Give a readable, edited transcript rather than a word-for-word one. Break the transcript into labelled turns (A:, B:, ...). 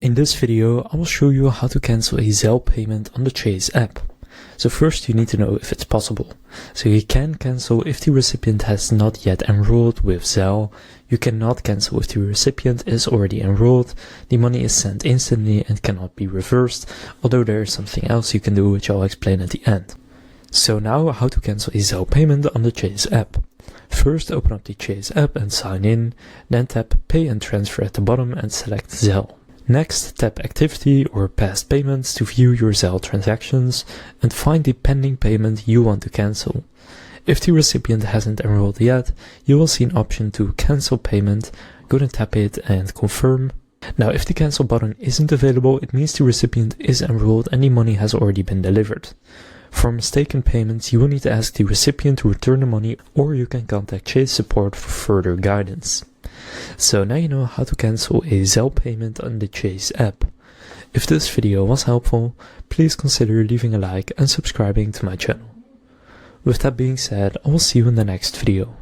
A: In this video, I will show you how to cancel a Zelle payment on the Chase app. So first you need to know if it's possible. So you can cancel if the recipient has not yet enrolled with Zelle. You cannot cancel if the recipient is already enrolled. The money is sent instantly and cannot be reversed, although there is something else you can do which I'll explain at the end. So now how to cancel a Zelle payment on the Chase app. First open up the Chase app and sign in, then tap Pay and Transfer at the bottom and select Zelle. Next, tap Activity or Past Payments to view your Zelle transactions and find the pending payment you want to cancel. If the recipient hasn't enrolled yet, you will see an option to Cancel Payment. Go and tap it and confirm. Now if the cancel button isn't available, it means the recipient is enrolled and the money has already been delivered. For mistaken payments, you will need to ask the recipient to return the money, or you can contact Chase support for further guidance. So now you know how to cancel a Zelle payment on the Chase app. If this video was helpful, please consider leaving a like and subscribing to my channel. With that being said, I will see you in the next video.